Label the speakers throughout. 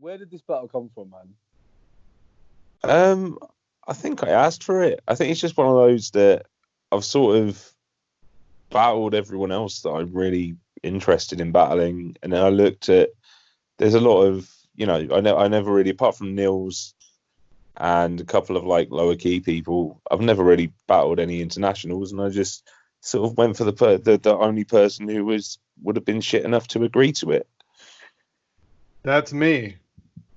Speaker 1: where did this battle come from, man?
Speaker 2: I think I asked for it. I think it's just one of those that I've sort of battled everyone else that I'm really interested in battling, and then I looked at. There's a lot of, I never really, apart from Nils and a couple of like lower key people, I've never really battled any internationals, and I just sort of went for the only person who would have been shit enough to agree to it.
Speaker 3: That's me.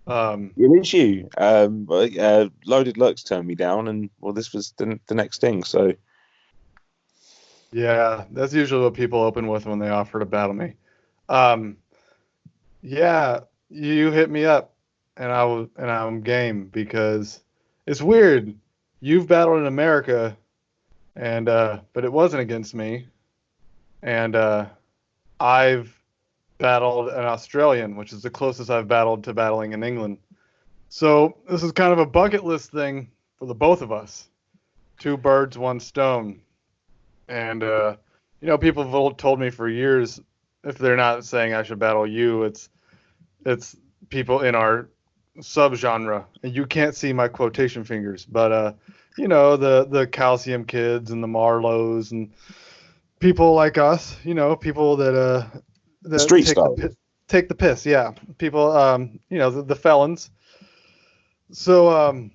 Speaker 2: It is you. Loaded Lux turned me down, and well, this was the next thing. So
Speaker 3: yeah, that's usually what people open with when they offer to battle me. Yeah, you hit me up, and I'm game because it's weird. You've battled in America, and but it wasn't against me, and I've battled an Australian, which is the closest I've battled to battling in England. So this is kind of a bucket list thing for the both of us. 2 birds, 1 stone. And people have told me for years, if they're not saying I should battle you, it's people in our subgenre, and you can't see my quotation fingers, but the calcium kids and the Marlows and people like us, people that
Speaker 2: street style.
Speaker 3: Take the piss, yeah. People, the felons. So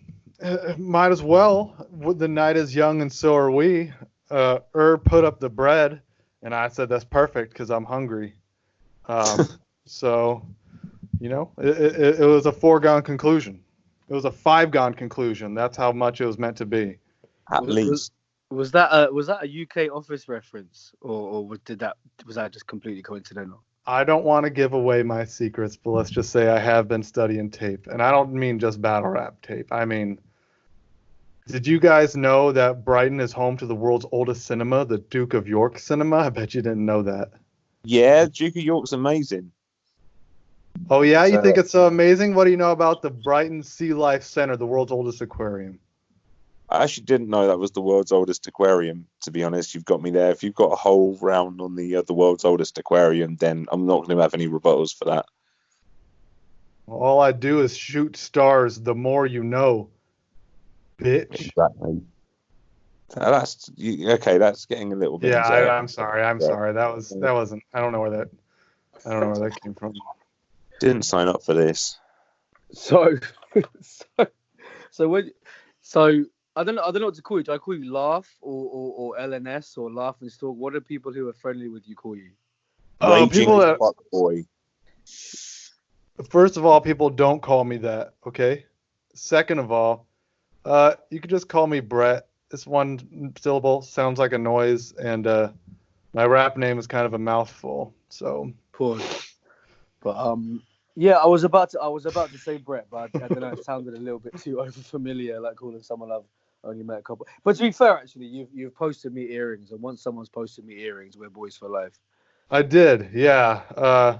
Speaker 3: might as well. The night is young, and so are we. Put up the bread, and I said that's perfect because I'm hungry. So, it was a foregone conclusion. It was a 5-gone conclusion. That's how much it was meant to be.
Speaker 2: At least.
Speaker 1: Was that a UK Office reference, or was that just completely coincidental?
Speaker 3: I don't want to give away my secrets, but let's just say I have been studying tape, and I don't mean just battle rap tape. I mean, did you guys know that Brighton is home to the world's oldest cinema, the Duke of York Cinema? I bet you didn't know that.
Speaker 2: Yeah, Duke of York's amazing.
Speaker 3: Oh yeah, you think it's so amazing? What do you know about the Brighton Sea Life Center, the world's oldest aquarium?
Speaker 2: I actually didn't know that was the world's oldest aquarium, to be honest. You've got me there. If you've got a whole round on the world's oldest aquarium, then I'm not going to have any rebuttals for that.
Speaker 3: Well, all I do is shoot stars. The more you know, bitch.
Speaker 2: Exactly. That's getting a little bit.
Speaker 3: Yeah, I'm sorry. That wasn't. I don't know where that came from.
Speaker 2: Didn't sign up for this.
Speaker 1: So I don't know what to call you. Do I call you Laugh or LNS or Laugh and Stalk? What do people who are friendly with you call you?
Speaker 3: People that
Speaker 2: fuck boy.
Speaker 3: First of all, people don't call me that, okay? Second of all, you could just call me Brett. It's 1 syllable, sounds like a noise, and my rap name is kind of a mouthful. So
Speaker 1: pause. But yeah, I was about to say Brett, but I don't know. It sounded a little bit too overfamiliar, like calling someone I've only met a couple. But to be fair, actually, you've posted me earrings, and once someone's posted me earrings, we're boys for life.
Speaker 3: I did, yeah.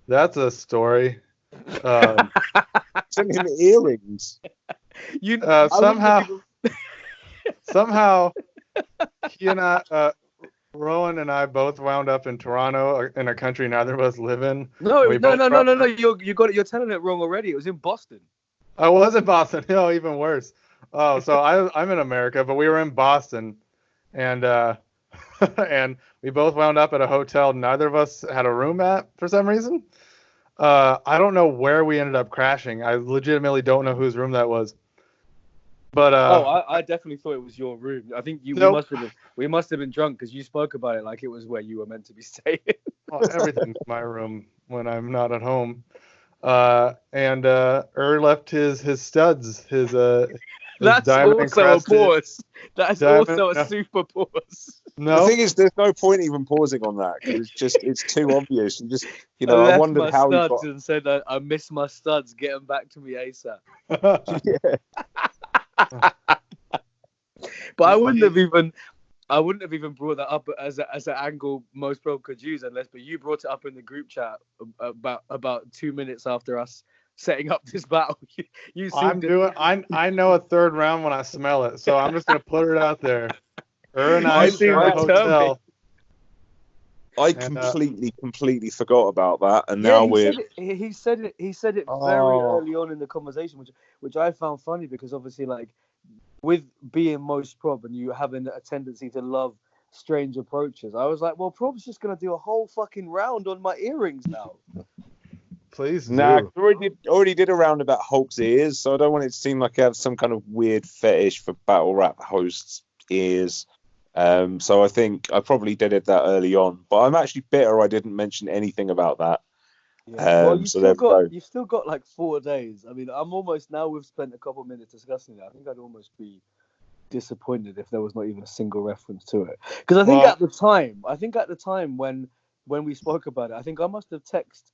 Speaker 3: That's a story.
Speaker 2: Send him earrings.
Speaker 3: Somehow, he and I, Rowan and I both wound up in Toronto, in a country neither of us live in.
Speaker 1: No. You got it. You're telling it wrong already. It was in Boston.
Speaker 3: I was in Boston. No, even worse. Oh, so I'm in America, but we were in Boston, and and we both wound up at a hotel neither of us had a room at for some reason. I don't know where we ended up crashing. I legitimately don't know whose room that was. But
Speaker 1: I definitely thought it was your room. I think we must have been drunk because you spoke about it like it was where you were meant to be staying.
Speaker 3: Well, everything's my room when I'm not at home. And left his studs, his
Speaker 1: that's
Speaker 3: diamond
Speaker 1: also a pause. That's
Speaker 3: diamond,
Speaker 1: also a super pause.
Speaker 3: No,
Speaker 2: the thing is, there's no point even pausing on that because it's too obvious. And just I wondered how he got.
Speaker 1: And said, "I miss my studs. Get them back to me ASAP."
Speaker 2: Yeah.
Speaker 1: But I wouldn't have even brought that up as an angle most people could use but you brought it up in the group chat about 2 minutes after us setting up this battle.
Speaker 3: I know a third round when I smell it, so I'm just gonna put it out there. And I see my hotel.
Speaker 2: I
Speaker 3: And,
Speaker 2: completely forgot about that, and
Speaker 1: Yeah,
Speaker 2: now we're
Speaker 1: he said it very
Speaker 3: Oh.
Speaker 1: early on in the conversation, which I found funny because obviously, like, with being most Prob and you having a tendency to love strange approaches, I was like, well, Prob's just gonna do a whole fucking round on my earrings now.
Speaker 3: please
Speaker 2: nah.
Speaker 3: do.
Speaker 2: Already did a round about Hulk's ears, so I don't want it to seem like I have some kind of weird fetish for battle rap hosts' ears. So I think I probably did it that early on, but I'm actually bitter I didn't mention anything about that.
Speaker 1: Yeah. Well,
Speaker 2: So there we go.
Speaker 1: you've still got like 4 days. I mean, I'm almost now we've spent a couple of minutes discussing it. I think I'd almost be disappointed if there was not even a single reference to it. Because I think
Speaker 3: Well-
Speaker 1: at the time when we spoke about it, I think I must have texted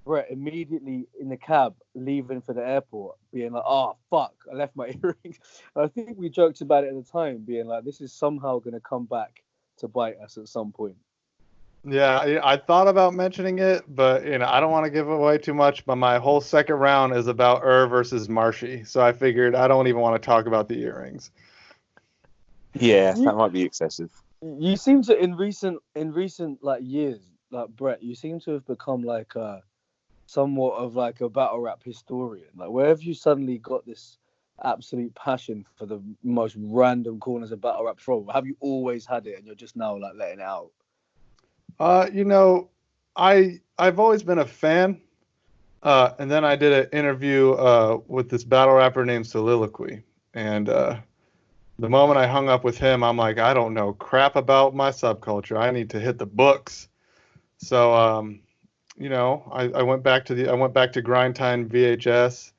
Speaker 1: Brett immediately in the cab leaving for the airport, being like, "Oh fuck, I left my earrings." I think we joked about it at the time, being like, "This is somehow going to come back to bite us at some point."
Speaker 3: Yeah, I thought about mentioning it, but I don't want to give away too much. But my whole second round is about versus Marshy, so I figured I don't even want to talk about the earrings.
Speaker 2: Yeah, that might be excessive.
Speaker 1: You seem to in recent like years, like Brett, you seem to have become like somewhat of like a battle rap historian. Like, where have you suddenly got this absolute passion for the most random corners of battle rap from? Have you always had it and you're just now like letting it out?
Speaker 3: I've always been a fan, and then I did an interview with this battle rapper named Soliloquy, and the moment I hung up with him, I'm like, I don't know crap about my subculture. I need to hit the books. So I went back to Grind Time VHS.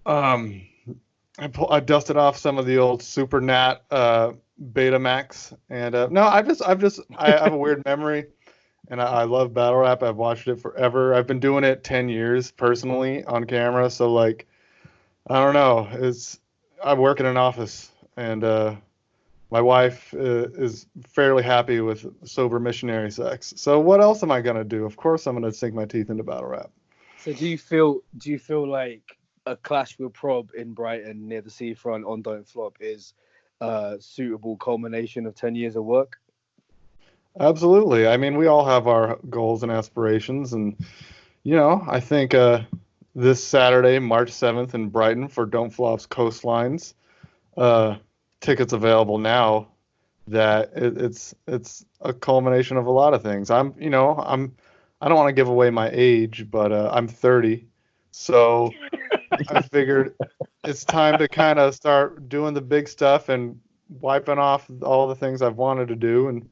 Speaker 3: I dusted off some of the old Super Nat Betamax, and no, I have a weird memory, and I love battle rap. I've watched it forever. I've been doing it 10 years personally on camera, so like, I don't know. I work in an office, and my wife is fairly happy with sober missionary sex. So what else am I gonna do? Of course, I'm gonna sink my teeth into battle rap.
Speaker 1: So do you feel like a clash with Prob in Brighton near the seafront on Don't Flop is a suitable culmination of 10 years of work?
Speaker 3: Absolutely. I mean, we all have our goals and aspirations, and I think this Saturday, March 7th in Brighton for Don't Flop's Coastlines. Tickets available now. That it's a culmination of a lot of things. I don't want to give away my age, but I'm 30, so I figured it's time to kind of start doing the big stuff and wiping off all the things I've wanted to do, and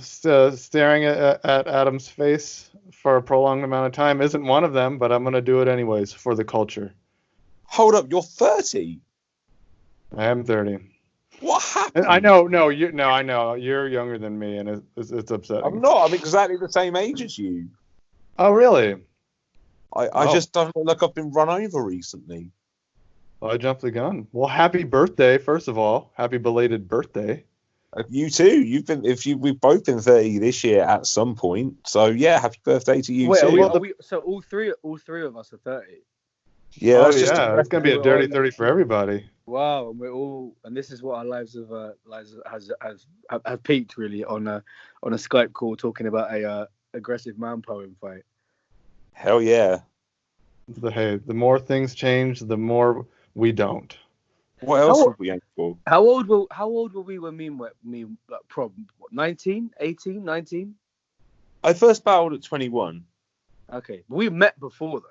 Speaker 3: staring at Adam's face for a prolonged amount of time isn't one of them, but I'm going to do it anyways for the culture.
Speaker 2: Hold up, you're 30.
Speaker 3: I am 30.
Speaker 2: What happened?
Speaker 3: I know, no, I know you're younger than me, and it's upsetting.
Speaker 2: I'm not. I'm exactly the same age as you.
Speaker 3: Oh, really?
Speaker 2: I just don't feel like I've been run over recently.
Speaker 3: Well, I jumped the gun. Well, happy birthday, first of all. Happy belated birthday.
Speaker 2: You too. We've both been 30 this year at some point. So yeah, happy birthday to you
Speaker 1: Wait,
Speaker 2: too.
Speaker 1: So all three of us are 30.
Speaker 2: Yeah, that's
Speaker 3: it's gonna be a dirty 30 for everybody.
Speaker 1: Wow, and this is what our lives have peaked really on a Skype call talking about a aggressive man poem fight.
Speaker 2: Hell yeah.
Speaker 3: The more things change, the more we don't.
Speaker 2: What else would we aim for?
Speaker 1: How old were we when me like Prob 19, 18, 19?
Speaker 2: I first battled at 21.
Speaker 1: Okay, we met before though.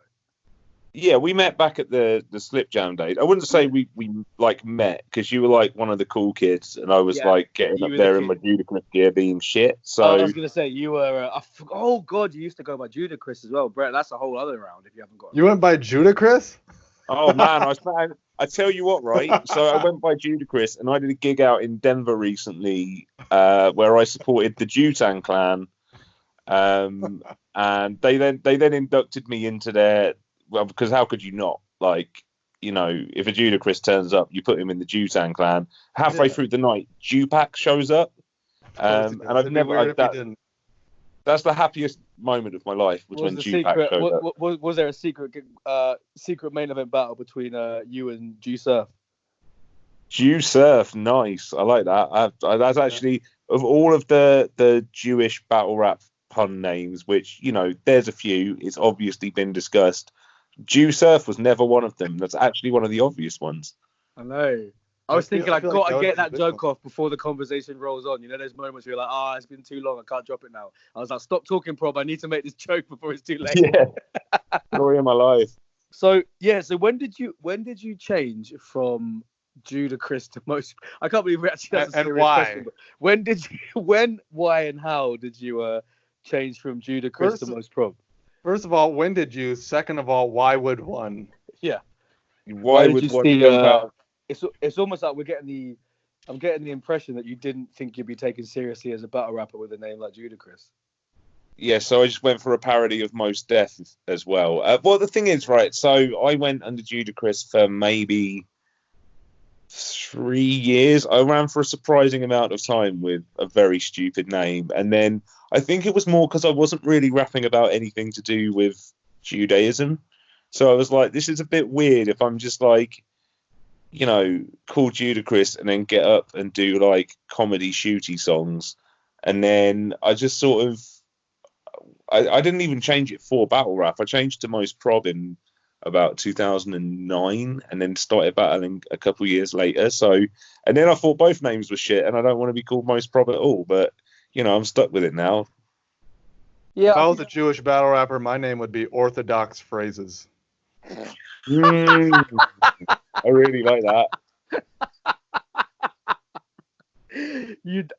Speaker 2: Yeah, we met back at the Slip Jam days. I wouldn't say we like met because you were like one of the cool kids, and I was like getting up there in my Judacris gear being shit. So
Speaker 1: I was gonna say you were. Oh god, you used to go by Judacris as well, Brett. That's a whole other round if you haven't got it.
Speaker 3: You went by Judacris?
Speaker 2: Oh man, I tell you what, right? So I went by Judacris, and I did a gig out in Denver recently, where I supported the Jutan clan, and they then inducted me into their. Well, because how could you not? Like, if a Judacris turns up, you put him in the Jutan clan. Halfway through the night, Jupac shows up, and I've never. That's the happiest moment of my life was when Jupac showed up.
Speaker 1: Was there a secret main event battle between you and G-Surf?
Speaker 2: Jew Surf, nice. I like that. That's actually of all of the Jewish battle rap pun names, which there's a few. It's obviously been discussed. Jew Surf was never one of them. That's actually one of the obvious ones.
Speaker 1: I know. I was thinking, I've
Speaker 3: feel
Speaker 1: got to
Speaker 3: would
Speaker 1: get
Speaker 3: be
Speaker 1: that
Speaker 3: the
Speaker 1: joke
Speaker 3: one.
Speaker 1: off before the conversation rolls on. There's moments where you're like, it's been too long. I can't drop it now. I was like, stop talking, Prob. I need to make this joke before it's too late.
Speaker 2: Yeah. Story of my life.
Speaker 1: So when did you change from Ludacris to most? I can't believe we actually asked a serious
Speaker 3: why?
Speaker 1: question. But when, why, and how did you change from Ludacris to most Prob?
Speaker 3: First of all, when did you? Second of all, why would one?
Speaker 1: Yeah.
Speaker 2: Why would one jump out?
Speaker 1: It's almost like I'm getting the impression that you didn't think you'd be taken seriously as a battle rapper with a name like Ludacris.
Speaker 2: Yeah, so I just went for a parody of Most Def as well. Well, the thing is, right, so I went under Ludacris for maybe 3 years. I ran for a surprising amount of time with a very stupid name. And then I think it was more because I wasn't really rapping about anything to do with Judaism. So I was like, this is a bit weird if I'm just like, called Ludacris and then get up and do like comedy shooty songs. And then I just sort of, I didn't even change it for battle rap. I changed to Most Prob in about 2009 and then started battling a couple years later. So, and then I thought both names were shit and I don't want to be called Most Prob at all. But, I'm stuck with it now.
Speaker 1: Yeah.
Speaker 3: If I was a Jewish battle rapper, my name would be Orthodox Phrases.
Speaker 2: I really like that.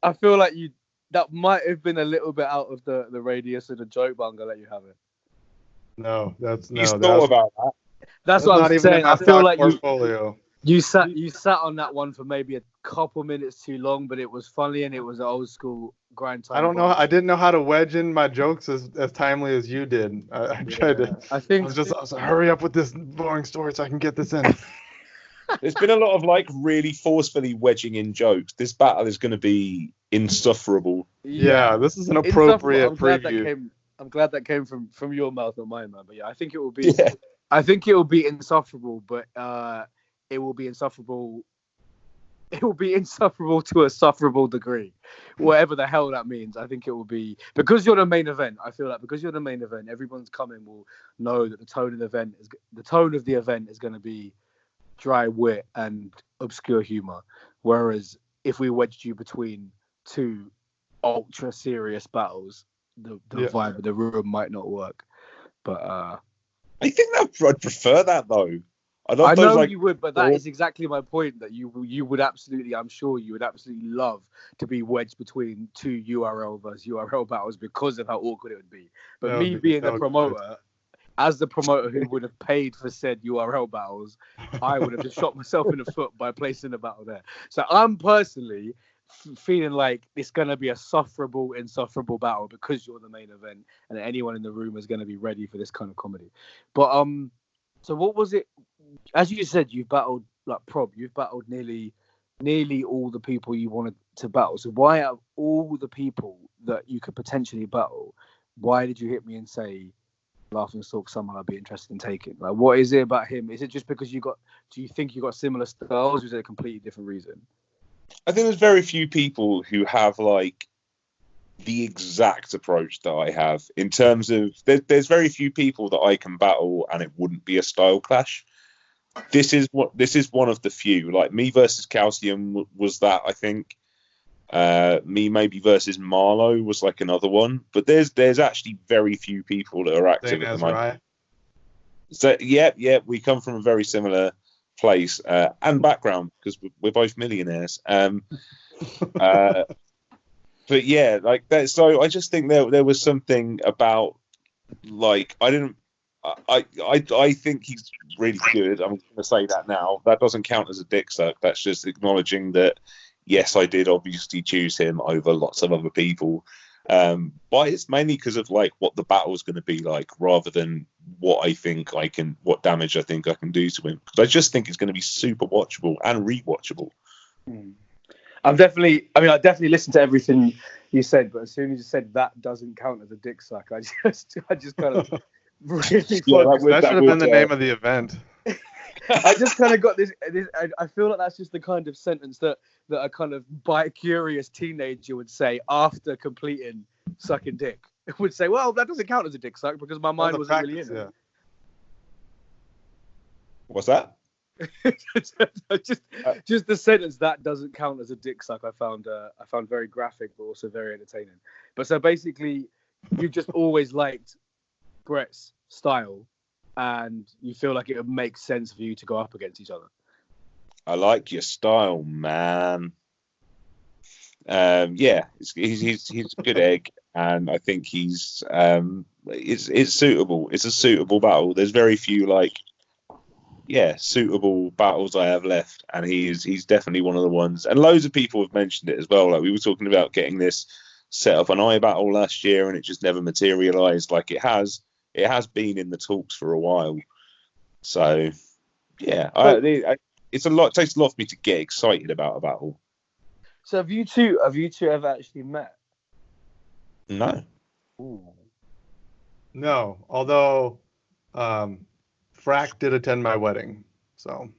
Speaker 1: I feel like that might have been a little bit out of the radius of the joke, but I'm gonna let you have it.
Speaker 3: No, that's
Speaker 2: You thought about that.
Speaker 1: That's what
Speaker 3: not
Speaker 1: I'm
Speaker 3: even
Speaker 1: saying.
Speaker 3: in my
Speaker 1: I feel like
Speaker 3: portfolio.
Speaker 1: you sat on that one for maybe a couple minutes too long, but it was funny and it was an old school grind time.
Speaker 3: I don't know. I didn't know how to wedge in my jokes as timely as you did. I tried to.
Speaker 1: I think
Speaker 3: I was like, hurry up with this boring story so I can get this in.
Speaker 2: There's been a lot of like really forcefully wedging in jokes. This battle is going to be insufferable.
Speaker 3: Yeah, this is an appropriate preview.
Speaker 1: I'm glad that came from your mouth, not mine, man. But yeah, I think it will be. Yeah. I think it will be insufferable, but it will be insufferable. It will be insufferable to a sufferable degree, whatever the hell that means. I think it will be because you're the main event. I feel like because you're the main event, everyone's coming will know that the tone of the event is going to be dry wit and obscure humor. Whereas if we wedged you between two ultra serious battles, the vibe of the room might not work. But
Speaker 2: I think I'd prefer that though.
Speaker 1: I know you would, but that is exactly my point. That you would absolutely, I'm sure you would absolutely love to be wedged between two URL versus URL battles because of how awkward it would be. But me being the promoter, as the promoter who would have paid for said URL battles, I would have just shot myself in the foot by placing the battle there. So I'm personally feeling like it's going to be a insufferable battle because you're the main event and anyone in the room is going to be ready for this kind of comedy. But so what was it? As you said, you've battled like Prob. You've battled nearly all the people you wanted to battle. So why, out of all the people that you could potentially battle, why did you hit me and say Laughing Stalk someone I'd be interested in taking? Like, what is it about him? Is it just because do you think you got similar styles, or is it a completely different reason?
Speaker 2: I think there's very few people who have like the exact approach that I have in terms of there's very few people that I can battle and it wouldn't be a style clash. This is one of the few. Like me versus Calcium was that, I think. Me maybe versus Marlowe was like another one, but there's actually very few people that are active at the moment. Right. So yeah, we come from a very similar place and background because we're both millionaires. But yeah, like that. So I just think there was something about like I think he's really good. I'm going to say that now. That doesn't count as a dick suck. That's just acknowledging that, yes, I did obviously choose him over lots of other people. But it's mainly because of like what the battle's going to be like rather than what damage I think I can do to him. Because I just think it's going to be super watchable and rewatchable.
Speaker 1: I definitely listened to everything you said, but as soon as you said that doesn't count as a dick suck, I just kind of really
Speaker 3: that should have been the name of the event.
Speaker 1: I just kind of got this. I feel like that's just the kind of sentence that a kind of bi-curious teenager would say after completing sucking dick. It would say, "Well, that doesn't count as a dick suck because my mind wasn't really in it."
Speaker 2: What's that?
Speaker 1: just the sentence that doesn't count as a dick suck. I found very graphic, but also very entertaining. But so basically, you just always liked Brett's style, and you feel like it would make sense for you to go up against each other.
Speaker 2: I like your style, man. Yeah, he's a good egg, and I think he's it's suitable. It's a suitable battle. There's very few suitable battles I have left, and he's definitely one of the ones. And loads of people have mentioned it as well. Like we were talking about getting this set up an eye battle last year, and it just never materialized. Like it has been in the talks for a while. So yeah, it's a lot. It takes a lot for me to get excited about a battle.
Speaker 1: So have you two ever actually met?
Speaker 2: No.
Speaker 1: Ooh.
Speaker 3: No, although Frack did attend my wedding, so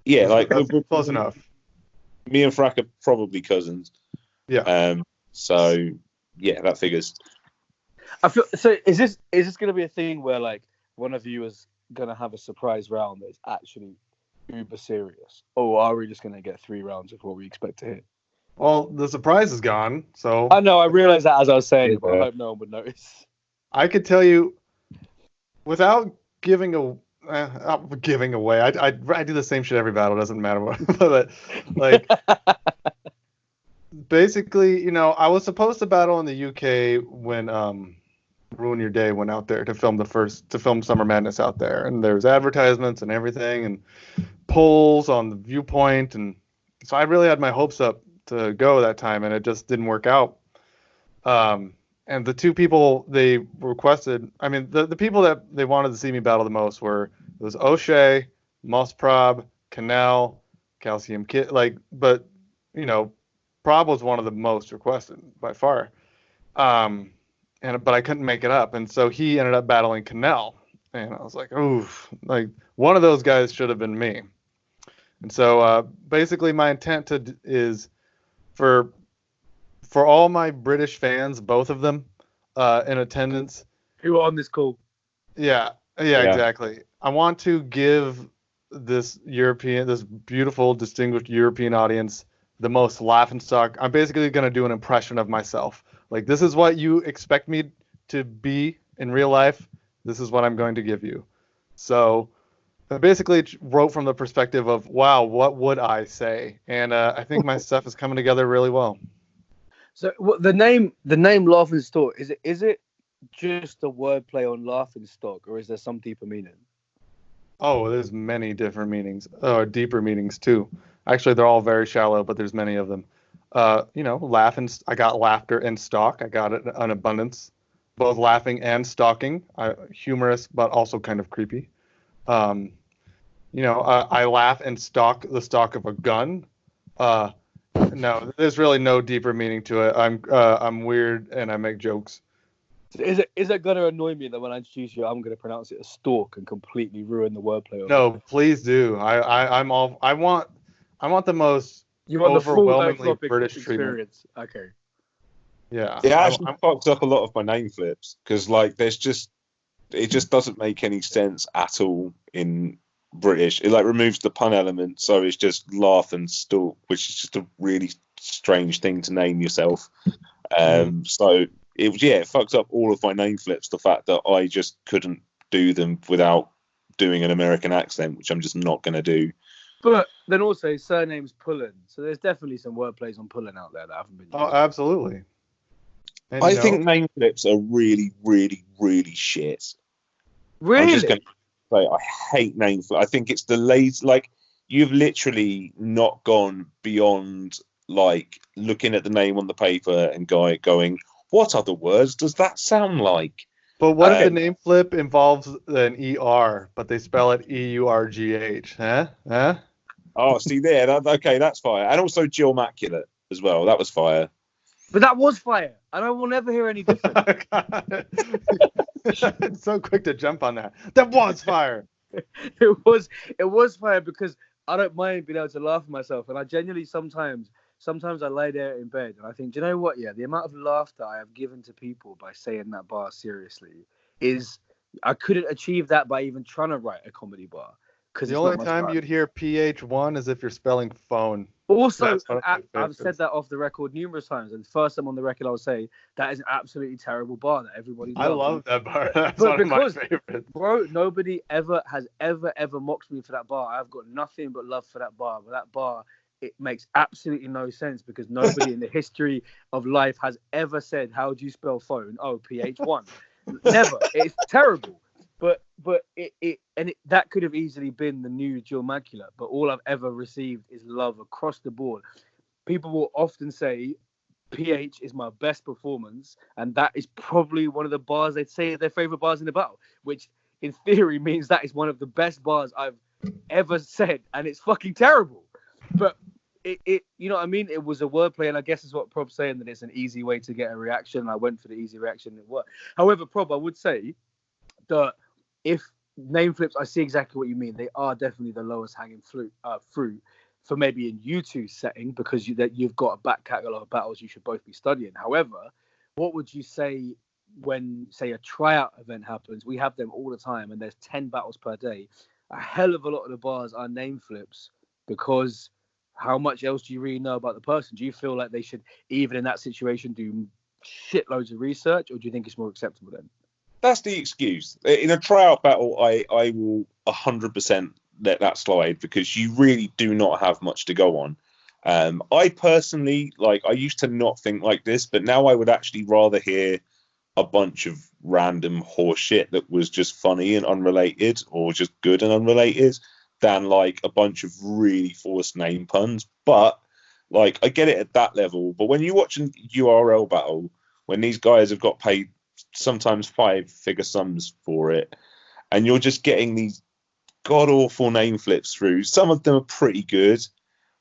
Speaker 2: yeah, like
Speaker 3: we're close enough.
Speaker 2: Me and Frack are probably cousins.
Speaker 3: Yeah.
Speaker 2: So yeah, that figures.
Speaker 1: I feel so. Is this going to be a thing where like one of you is going to have a surprise round that's actually uber serious, or are we just going to get 3 rounds of what we expect to hit?
Speaker 3: Well, the surprise is gone, so
Speaker 1: I know. I realized that as I was saying it, but I hope no one would notice.
Speaker 3: I could tell you without giving away. I do the same shit every battle. Doesn't matter what, but like basically, I was supposed to battle in the UK when Ruin Your Day went out there to film Summer Madness out there, and there was advertisements and everything and polls on the Viewpoint, and so I really had my hopes up to go that time, and it just didn't work out. And the 2 people they requested, I mean, the people that they wanted to see me battle the most it was O'Shea, Moss Prob, Canal, Calcium Kid, but Prob was one of the most requested by far. But I couldn't make it up, and so he ended up battling Canal, and I was like, oof, like one of those guys should have been me. And so basically, my intent is for all my British fans, both of them, in attendance,
Speaker 1: who are on this call.
Speaker 3: Yeah, exactly. I want to give this beautiful, distinguished European audience the most laughingstock. I'm basically going to do an impression of myself. Like, this is what you expect me to be in real life. This is what I'm going to give you. So I basically wrote from the perspective of, wow, what would I say? And I think my stuff is coming together really well.
Speaker 1: So the name Laughing Stock, is it just a wordplay on laughing stock, or is there some deeper meaning?
Speaker 3: Oh, there's many different meanings, deeper meanings too. Actually, they're all very shallow, but there's many of them. Laughing. I got laughter and stock. I got it an abundance, both laughing and stalking. Humorous, but also kind of creepy. I laugh and stalk the stock of a gun. No, there's really no deeper meaning to it. I'm weird and I make jokes.
Speaker 1: Is it going to annoy me that when I introduce you, I'm going to pronounce it a stalk and completely ruin the wordplay?
Speaker 3: No, please do. I want the most overwhelmingly British experience.
Speaker 1: Treatment. Okay.
Speaker 3: Yeah.
Speaker 2: It actually fucks up a lot of my name flips because it just doesn't make any sense at all in British. It removes the pun element, so it's just laugh and stalk, which is just a really strange thing to name yourself. So it fucks up all of my name flips. The fact that I just couldn't do them without doing an American accent, which I'm just not going to do.
Speaker 1: But then also surname's Pullen, so there's definitely some wordplays on Pullen out there that haven't been used.
Speaker 3: Oh, absolutely. And,
Speaker 2: I think name flips are really, really, really shit.
Speaker 1: Really?
Speaker 2: I'm just going to say I hate name flips. I think it's the lazy. You've literally not gone beyond looking at the name on the paper and going, what other words does that sound like?
Speaker 3: But what if the name flip involves an ER, but they spell it EURGH? Huh?
Speaker 2: Oh, see there. Okay, that's fire. And also Jill Immaculate as well. That was fire.
Speaker 1: But that was fire, and I will never hear any different.
Speaker 3: It's so quick to jump on that. That was fire.
Speaker 1: it was fire because I don't mind being able to laugh at myself, and I genuinely sometimes I lie there in bed and I think, do you know what? Yeah, the amount of laughter I have given to people by saying that bar seriously is I couldn't achieve that by even trying to write a comedy bar because
Speaker 3: The
Speaker 1: it's
Speaker 3: only
Speaker 1: not my
Speaker 3: time
Speaker 1: style.
Speaker 3: you'd hear PH1 is if you're spelling phone.
Speaker 1: Also,
Speaker 3: That's one of my
Speaker 1: I've
Speaker 3: favorites.
Speaker 1: said that off the record numerous times, and the first time on the record I'll say that is an absolutely terrible bar that everybody
Speaker 3: I
Speaker 1: loves.
Speaker 3: love that bar. That's
Speaker 1: But
Speaker 3: one of my
Speaker 1: because,
Speaker 3: favorites.
Speaker 1: bro, nobody has ever mocked me for that bar. I've got nothing but love for that bar. But that bar, it makes absolutely no sense because nobody in the history of life has ever said, "How do you spell phone?" Oh, PH1. Never. It's terrible. But that could have easily been the new Jill Macula. But all I've ever received is love across the board. People will often say PH is my best performance, and that is probably one of the bars they'd say are their favorite bars in the battle, which in theory means that is one of the best bars I've ever said, and it's fucking terrible. But it you know what I mean? It was a wordplay, and I guess it's what Prob's saying, that it's an easy way to get a reaction. I went for the easy reaction, and it worked. However, Prob, I would say that if name flips, I see exactly what you mean. They are definitely the lowest hanging fruit for maybe in U2's setting because you've got a back catalogue of battles you should both be studying. However, what would you say when, say, a tryout event happens? We have them all the time, and there's 10 battles per day. A hell of a lot of the bars are name flips because how much else do you really know about the person? Do you feel like they should, even in that situation, do shitloads of research, or do you think it's more acceptable then?
Speaker 2: That's the excuse. In a tryout battle, I will 100% let that slide because you really do not have much to go on. I personally, I used to not think like this, but now I would actually rather hear a bunch of random horse shit that was just funny and unrelated or just good and unrelated than a bunch of really forced name puns. But I get it at that level. But when you watch an URL battle, when these guys have got paid sometimes 5-figure sums for it, and you're just getting these god awful name flips through. Some of them are pretty good,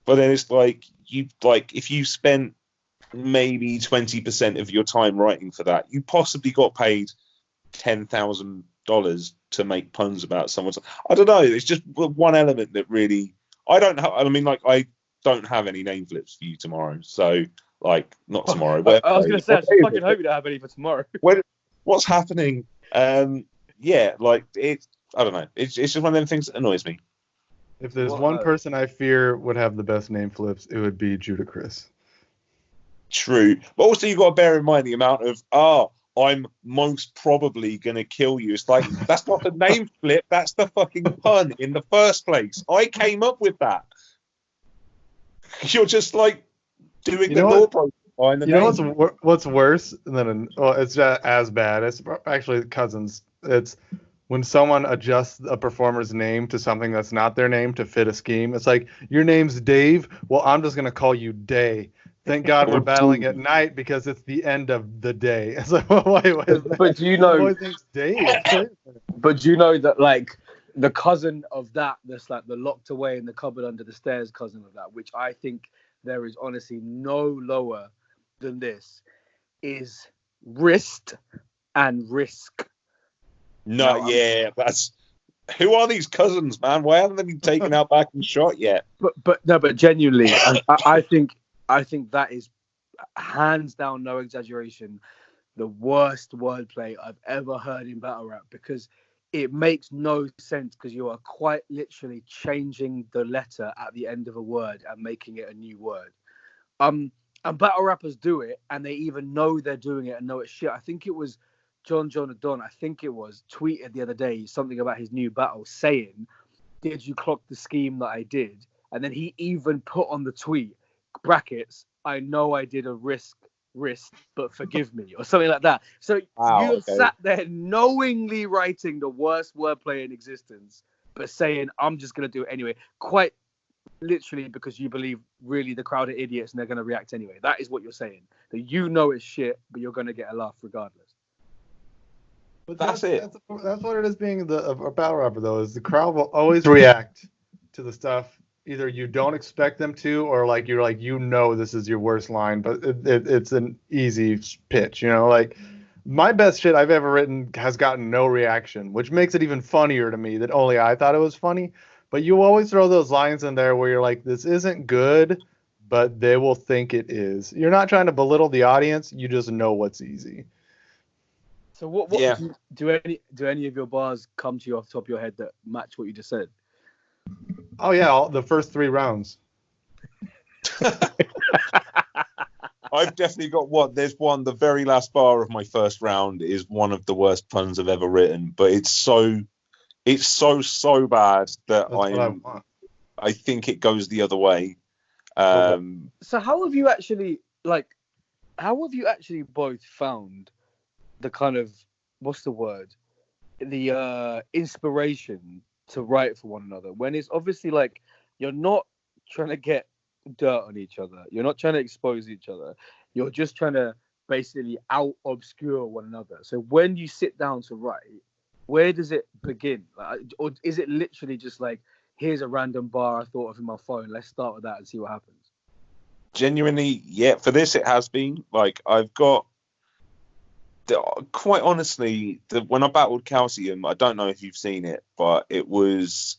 Speaker 2: but then it's if you spent maybe 20% of your time writing for that, you possibly got paid $10,000 to make puns about someone's. I don't know. It's just one element that really I don't have. I mean, I don't have any name flips for you tomorrow, so. Not tomorrow.
Speaker 1: I was going to say, I fucking hope you don't have any for tomorrow.
Speaker 2: What's happening? Yeah, it's. I don't know. It's just one of them things that annoys me.
Speaker 3: If there's one person I fear would have the best name flips, it would be Judacris.
Speaker 2: True, but also you've got to bear in mind the amount of I'm most probably gonna kill you. It's that's not the name flip. That's the fucking pun in the first place. I came up with that. You're just doing the law process behind the name.
Speaker 3: You know what's worse than it's not as bad. It's actually cousins. It's when someone adjusts a performer's name to something that's not their name to fit a scheme. It's like, your name's Dave. Well, I'm just gonna call you Day. Thank God we're battling at night because it's the end of the day. It's like,
Speaker 1: but do you know?
Speaker 3: Dave.
Speaker 1: But do you know that the cousin of that, that's the locked away in the cupboard under the stairs cousin of that, which I think there is honestly no lower than this, is wrist and risk.
Speaker 2: No, yeah, that's. Who are these cousins, man? Why haven't they been taken out back and shot yet?
Speaker 1: But genuinely, I think that is hands down, no exaggeration, the worst wordplay I've ever heard in battle rap, because it makes no sense, because you are quite literally changing the letter at the end of a word and making it a new word. And battle rappers do it, and they even know they're doing it and know it's shit. I think it was John Adon, tweeted the other day something about his new battle saying, "Did you clock the scheme that I did?" And then he even put on the tweet, brackets, "I know I did a wrist, but forgive me," or something like that. So you sat there knowingly writing the worst wordplay in existence, but saying, "I'm just going to do it anyway." Quite literally, because you believe really the crowd are idiots and they're going to react anyway. That is what you're saying. That you know it's shit, but you're going to get a laugh regardless.
Speaker 3: But that's it. That's what it is being a battle rapper, though, is the crowd will always react to the stuff either you don't expect them to, or you're this is your worst line, but it's an easy pitch, My best shit I've ever written has gotten no reaction, which makes it even funnier to me that only I thought it was funny. But you always throw those lines in there where you're like, this isn't good, but they will think it is. You're not trying to belittle the audience. You just know what's easy.
Speaker 1: So what
Speaker 2: Yeah.
Speaker 1: do any of your bars come to you off the top of your head that match what you just said?
Speaker 3: Oh, yeah, the first 3 rounds.
Speaker 2: I've definitely got one. There's one. The very last bar of my first round is one of the worst puns I've ever written, but it's so bad that
Speaker 3: That's what I want.
Speaker 2: I think it goes the other way.
Speaker 1: So how have you actually both found the kind of, what's the word, the inspiration to write for one another, when it's obviously like you're not trying to get dirt on each other, you're not trying to expose each other, you're just trying to basically out obscure one another? So when you sit down to write, where does it begin? Like, or is it literally just like, here's a random bar I thought of in my phone, let's start with that and see what happens?
Speaker 2: Genuinely, yeah, for this it has been. Like, I've got, quite honestly, when I battled Calcium, I don't know if you've seen it, but it was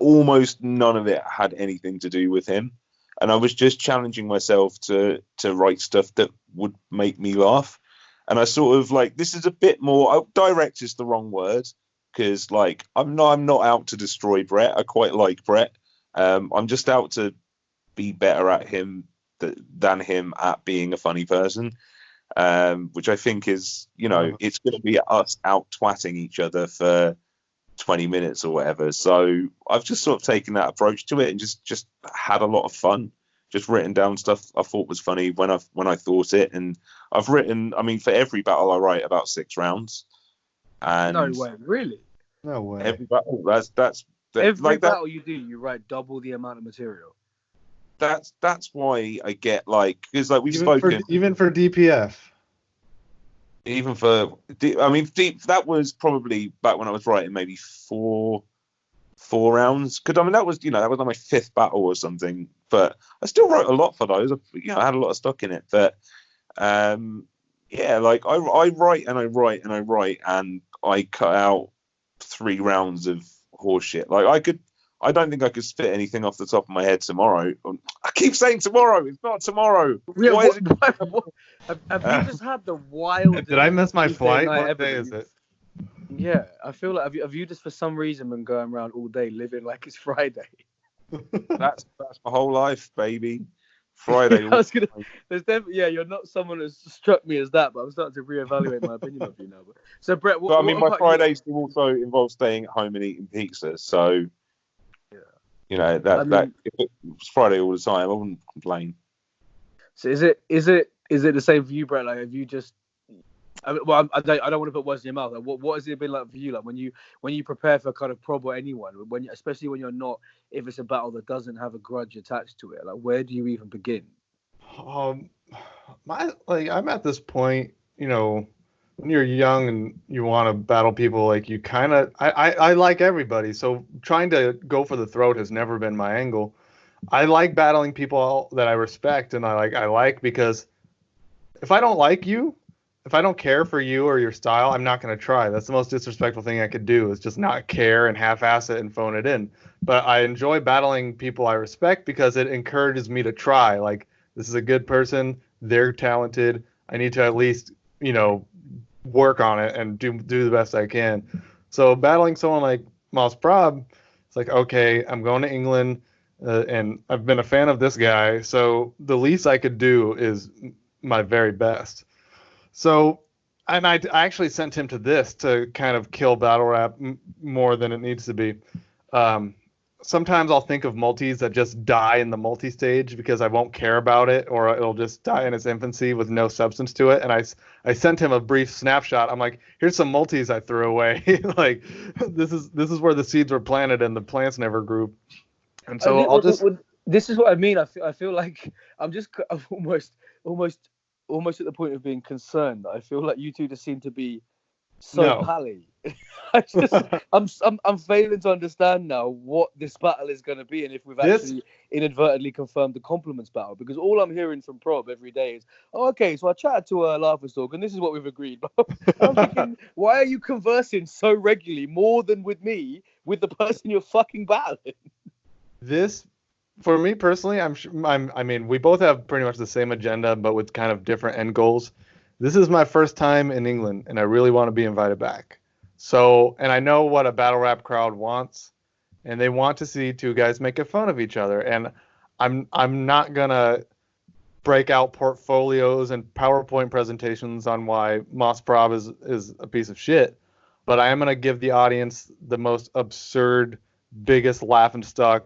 Speaker 2: almost none of it had anything to do with him. And I was just challenging myself to write stuff that would make me laugh. And I sort of like, this is a bit more, direct is the wrong word, because like I'm not out to destroy Brett. I quite like Brett. I'm just out to be better at him than him at being a funny person. Which I think is, it's going to be us out twatting each other for 20 minutes or whatever. So I've just sort of taken that approach to it and just had a lot of fun. Just written down stuff I thought was funny when I thought it, and I've written. I mean, for every battle I write about 6 rounds. And
Speaker 1: No way, really?
Speaker 3: No way.
Speaker 2: every battle,
Speaker 1: Every
Speaker 2: like that.
Speaker 1: battle you do, you write double the amount of material.
Speaker 2: That's why I get like, because like we've
Speaker 3: Even
Speaker 2: spoken.
Speaker 3: even for DPF.
Speaker 2: Even for, I mean, that was probably back when I was writing maybe four rounds. Because I mean, that was like my 5th battle or something. But I still wrote a lot for those. I had a lot of stock in it. But yeah, like I write and I write and I write and I cut out 3 rounds of horseshit. Like I don't think I could spit anything off the top of my head tomorrow. I keep saying tomorrow. It's not tomorrow.
Speaker 1: Yeah,
Speaker 2: Why is it?
Speaker 1: Have you just had the wildest?
Speaker 3: Did I miss my
Speaker 1: Tuesday
Speaker 3: flight?
Speaker 1: night
Speaker 3: What
Speaker 1: ever?
Speaker 3: day is it?
Speaker 1: Yeah, I feel like have you just for some reason been going around all day living like it's Friday?
Speaker 2: That's my whole life, baby. Friday.
Speaker 1: I was gonna. There's definitely, you're not someone that's struck me as that, but I'm starting to reevaluate my opinion of you now. So Brett,
Speaker 2: But I mean, my Fridays do also involve staying at home and eating pizza. So,
Speaker 1: yeah,
Speaker 2: that if it was Friday all the time, I wouldn't complain.
Speaker 1: So is it the same for you, Brett? Like, have you just? I don't want to put words in your mouth. Like, what has it been like for you? Like when you prepare for kind of Prob or anyone, especially when you're not, if it's a battle that doesn't have a grudge attached to it, like where do you even begin?
Speaker 3: I'm at this point, when you're young and you want to battle people, like you kind of, I like everybody. So trying to go for the throat has never been my angle. I like battling people that I respect and I like because if I don't like you, if I don't care for you or your style, I'm not going to try. That's the most disrespectful thing I could do is just not care and half-ass it and phone it in. But I enjoy battling people I respect because it encourages me to try. Like, this is a good person. They're talented. I need to at least, work on it and do the best I can. So battling someone like Moss Prob, it's like, okay, I'm going to England and I've been a fan of this guy. So the least I could do is my very best. So, and I actually sent him to this to kind of kill battle rap more than it needs to be. Sometimes I'll think of multis that just die in the multi-stage because I won't care about it, or it'll just die in its infancy with no substance to it. And I sent him a brief snapshot. I'm like, here's some multis I threw away. Like, this is where the seeds were planted and the plants never grew. And so I'll just.
Speaker 1: This is what I mean. I feel like I'm almost at the point of being concerned. I feel like you two just seem to be so pally. I'm failing to understand now what this battle is going to be, and if we've actually inadvertently confirmed the compliments battle. Because all I'm hearing from Prob every day is, "Oh, okay, so I chatted to Laughing Stalk, and this is what we've agreed." I'm thinking, why are you conversing so regularly, more than with me, with the person you're fucking battling?
Speaker 3: This, for me personally, I mean, we both have pretty much the same agenda, but with kind of different end goals. This is my first time in England, and I really want to be invited back. So, and I know what a battle rap crowd wants, and they want to see two guys making fun of each other. And I'm not gonna break out portfolios and PowerPoint presentations on why Moss Prob is a piece of shit, but I am gonna give the audience the most absurd, biggest laughing stock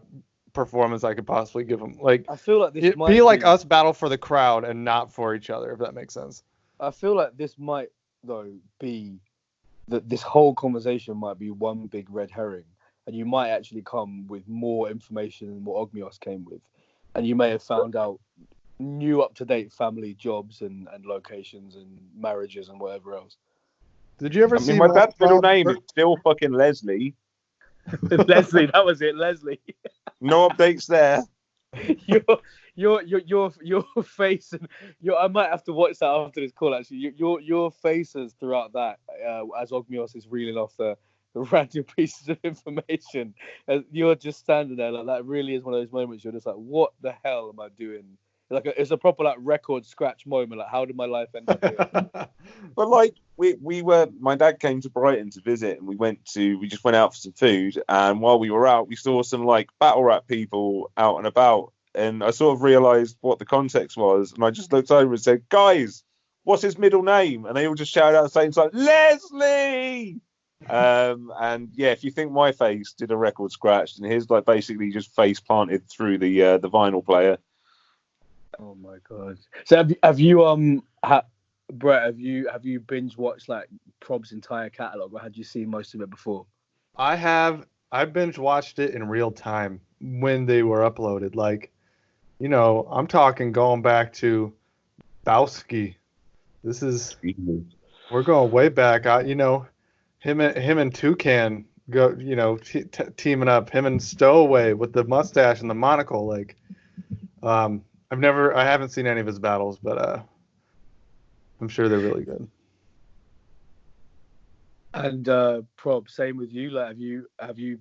Speaker 3: performance I could possibly give them. Like,
Speaker 1: I feel like this might
Speaker 3: be like us battle for the crowd and not for each other, if that makes sense.
Speaker 1: I feel like this might, though, be that this whole conversation might be one big red herring, and you might actually come with more information than what Ogmios came with, and you may have found out new up-to-date family jobs and locations and marriages and whatever else.
Speaker 3: Did you ever see
Speaker 2: my dad's middle name is still fucking Leslie.
Speaker 1: Leslie, that was it, Leslie.
Speaker 2: No updates there.
Speaker 1: Your face and I might have to watch that after this call. Actually, your faces throughout that as Ogmios is reeling off the random pieces of information, you're just standing there like that. Really is one of those moments you're just like, what the hell am I doing? Like it's a proper like record scratch moment. Like, how did my life end up here?
Speaker 2: But like we were, my dad came to Brighton to visit, and we just went out for some food, and while we were out, we saw some like battle rap people out and about, and I sort of realised what the context was, and I just looked over and said, "Guys, what's his middle name?" And they all just shouted out the same time, "Leslie!" And yeah, if you think my face did a record scratch, and his like basically just face planted through the vinyl player.
Speaker 1: Oh my god! So have you Brett, have you binge watched like Prob's entire catalog, or had you seen most of it before?
Speaker 3: I have. I binge watched it in real time when they were uploaded. Like, you know, I'm talking going back to Bowski. This is we're going way back. You know, him and Toucan go. You know, teaming up. Him and Stowaway with the mustache and the monocle. Like, I haven't seen any of his battles, but I'm sure they're really good.
Speaker 1: And Prob, same with you. Like, have you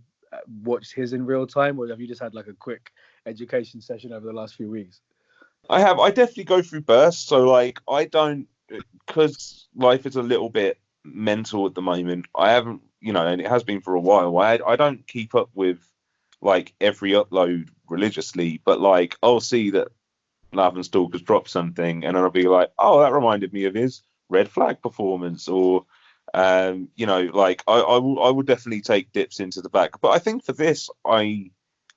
Speaker 1: watched his in real time, or have you just had like a quick education session over the last few weeks?
Speaker 2: I have. I definitely go through bursts. So like, I don't, because life is a little bit mental at the moment. I haven't, you know, and it has been for a while. I don't keep up with like every upload religiously, but like I'll see that Laughing Stalk has dropped something, and then I'll be like, oh, that reminded me of his Red Flag performance, or you know, like I will definitely take dips into the back. But I think for this, I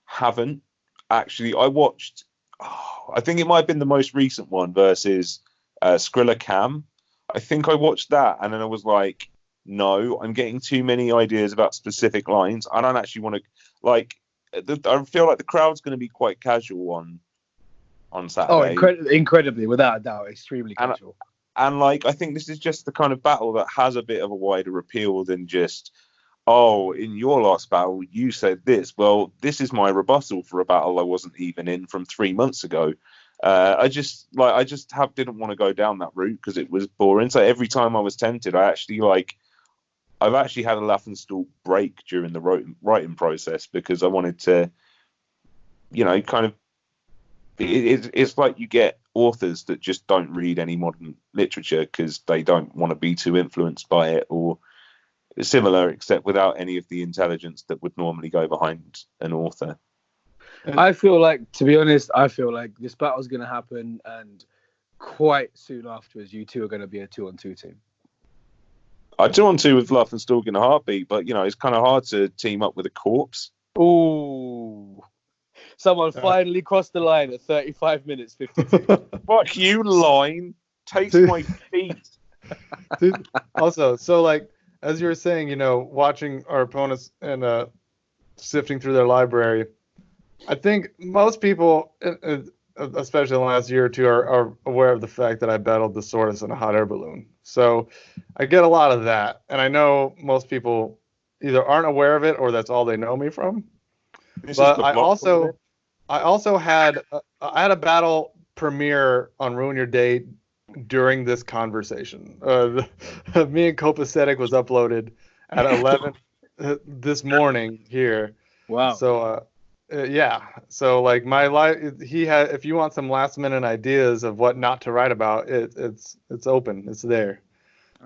Speaker 2: haven't actually. I watched, I think it might have been the most recent one versus Skrilla Cam. I think I watched that, and then I was like, no, I'm getting too many ideas about specific lines. I don't actually want to, like, I feel like the crowd's going to be quite casual on Saturday.
Speaker 1: Oh, incredibly, without a doubt, extremely casual.
Speaker 2: And like, I think this is just the kind of battle that has a bit of a wider appeal than just, oh, in your last battle, you said this. Well, this is my rebuttal for a battle I wasn't even in from 3 months ago. I just didn't want to go down that route because it was boring. So every time I was tempted, I've actually had a Laughing Stalk break during the writing process because I wanted to, you know, kind of, it's like you get authors that just don't read any modern literature because they don't want to be too influenced by it, or similar, except without any of the intelligence that would normally go behind an author.
Speaker 1: I feel like, to be honest, this battle's going to happen, and quite soon afterwards, you two are going to be a 2-on-2 team.
Speaker 2: I 2-on-2 with Laughing Stalk in a heartbeat, but you know, it's kind of hard to team up with a corpse.
Speaker 1: Ooh. Someone finally crossed the line at 35 minutes 52.
Speaker 2: Fuck you, line. Takes my feet.
Speaker 3: Dude, also, so like, as you were saying, you know, watching our opponents and sifting through their library, I think most people, especially in the last year or two, are aware of the fact that I battled the Sortis in a hot air balloon. So I get a lot of that, and I know most people either aren't aware of it or that's all they know me from.
Speaker 2: This is
Speaker 3: But
Speaker 2: the block, isn't it?
Speaker 3: I also had a battle premiere on Ruin Your Day during this conversation. Me and Copacetic was uploaded at 11 this morning here.
Speaker 1: Wow.
Speaker 3: So yeah. So like my life, he had. If you want some last minute ideas of what not to write about, it's open. It's there.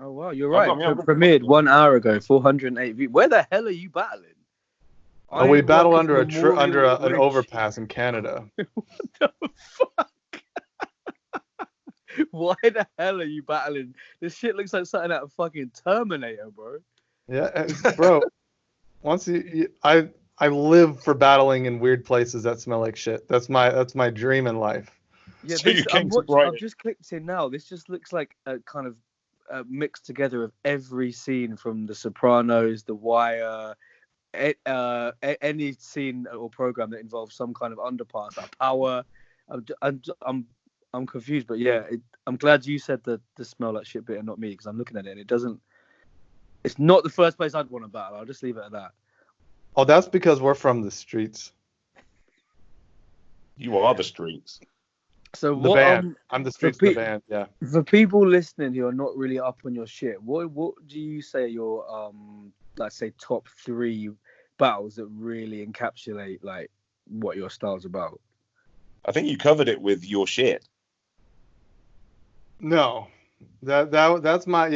Speaker 1: Oh wow, you're
Speaker 2: I've
Speaker 1: right.
Speaker 2: got me-
Speaker 1: Premiered 1 hour ago, 408 views. Where the hell are you battling?
Speaker 3: Oh, we
Speaker 1: Iron
Speaker 3: battled
Speaker 1: Rock
Speaker 3: under
Speaker 1: Memorial
Speaker 3: an
Speaker 1: Bridge.
Speaker 3: overpass in Canada.
Speaker 1: What the fuck? Why the hell are you battling? This shit looks like something out of fucking Terminator, bro.
Speaker 3: Yeah, bro. Once I live for battling in weird places that smell like shit. That's my dream in life.
Speaker 1: Yeah,
Speaker 2: So you came to
Speaker 1: I've just clicked in now. This just looks like a kind of mixed together of every scene from The Sopranos, The Wire, any scene or program that involves some kind of underpass, like Power. I'm confused, but yeah, I'm glad you said the smell like shit bit and not me, because I'm looking at it and it doesn't. It's not the first place I'd want to battle. I'll just leave it at that.
Speaker 3: Oh, that's because we're from the streets.
Speaker 2: You are the streets.
Speaker 1: So
Speaker 3: The
Speaker 1: what?
Speaker 3: band. I'm the streets of the
Speaker 1: pe-
Speaker 3: band. Yeah.
Speaker 1: For people listening who are not really up on your shit, what do you say are your let's say top 3 battles that really encapsulate like what your style's about?
Speaker 2: I think you covered it with your shit.
Speaker 3: No, that's my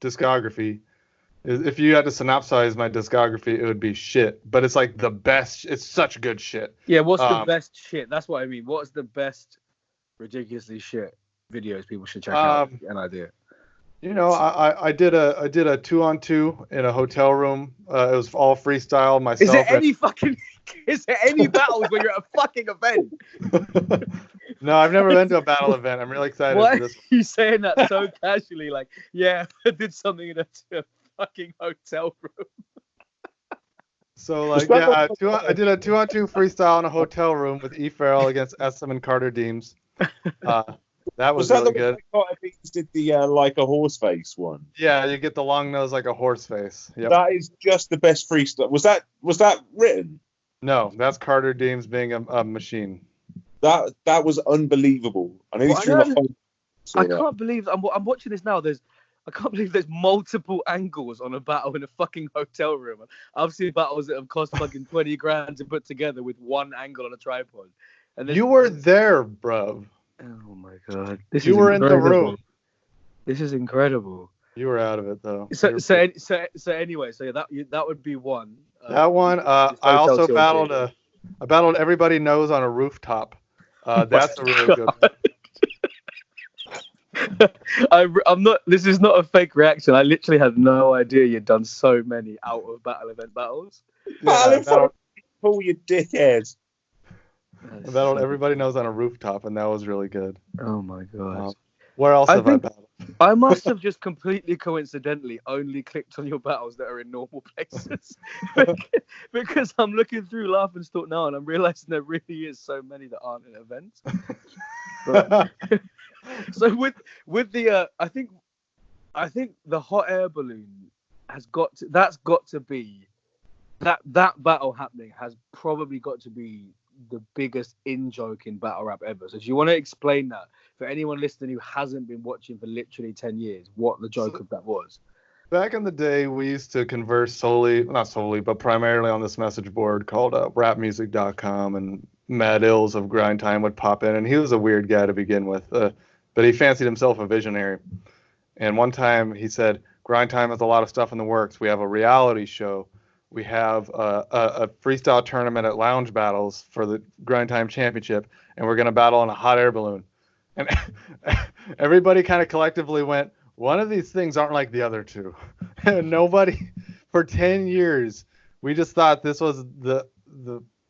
Speaker 3: discography. If you had to synopsize my discography, it would be shit. But it's like the best. It's such good shit.
Speaker 1: Yeah, what's the best shit? That's what I mean. What's the best ridiculously shit videos people should check out? An idea.
Speaker 3: I did a 2-on-2 in a hotel room. It was all freestyle. Myself.
Speaker 1: Is there any battles where you're at a fucking event?
Speaker 3: No, I've never been to a battle event. I'm really excited
Speaker 1: Why
Speaker 3: for this.
Speaker 1: are you saying that so casually? Like, yeah, I did something in a fucking hotel room.
Speaker 3: So like, yeah, I did a 2-on-2 freestyle in a hotel room with E. Farrell against SM and Carter Deems. That was really good.
Speaker 2: Carter Deems did the like a horse face one?
Speaker 3: Yeah, you get the long nose like a horse face. Yep.
Speaker 2: That is just the best freestyle. Was that written?
Speaker 3: No, that's Carter Deems being a machine.
Speaker 2: That was unbelievable. I nearly threw my phone.
Speaker 1: I can't believe I'm watching this now. I can't believe there's multiple angles on a battle in a fucking hotel room. I've seen battles that have cost fucking 20 grand to put together with one angle on a tripod. And
Speaker 3: you were there, bro.
Speaker 1: Oh my god!
Speaker 3: You were in the room.
Speaker 1: This is incredible.
Speaker 3: You were out of it though.
Speaker 1: So anyway, that would be one.
Speaker 3: That one. I also battled I battled Everybody Knows on a rooftop. That's a really good one.
Speaker 1: I'm not. This is not a fake reaction. I literally had no idea you'd done so many out of battle event battles.
Speaker 2: Yeah, pull your dickhead.
Speaker 3: I battled Everybody Knows on a rooftop, and that was really good.
Speaker 1: Oh my god.
Speaker 3: Where else have I battled?
Speaker 1: I must have just completely coincidentally only clicked on your battles that are in normal places because I'm looking through Laugh and Stalk now and I'm realizing there really is so many that aren't in events. So with the I think the hot air balloon has got to be that battle happening has probably got to be the biggest in-joke in battle rap ever. So do you want to explain that for anyone listening who hasn't been watching for literally 10 years, what the joke of that was?
Speaker 3: Back in the day, we used to converse not solely, but primarily on this message board called rapmusic.com, and Mad Ills of Grind Time would pop in, and he was a weird guy to begin with, but he fancied himself a visionary. And one time he said, Grind Time has a lot of stuff in the works. We have a reality show. We have a freestyle tournament at Lounge Battles for the Grind Time Championship, and we're going to battle on a hot air balloon. And everybody kind of collectively went, one of these things aren't like the other two. And nobody, for 10 years, we just thought this was the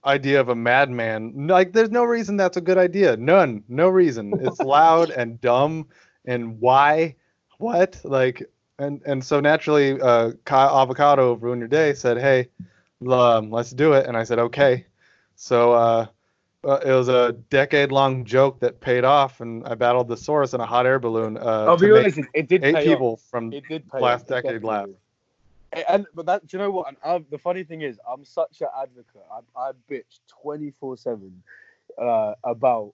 Speaker 3: idea of a madman. Like, there's no reason that's a good idea. None. No reason. It's loud and dumb. And why? What? Like... And so naturally, Kyle Avocado of Ruin Your Day said, hey, let's do it. And I said, okay. So it was a decade-long joke that paid off, and I battled the Saurus in a hot air balloon
Speaker 1: I'll
Speaker 3: to
Speaker 1: be
Speaker 3: make
Speaker 1: honest, it did
Speaker 3: 8
Speaker 1: pay
Speaker 3: people
Speaker 1: off.
Speaker 3: from
Speaker 1: It did pay
Speaker 3: last
Speaker 1: off.
Speaker 3: decade laugh.
Speaker 1: But that, do you know what? And the funny thing is, I'm such an advocate. I bitch 24/7 about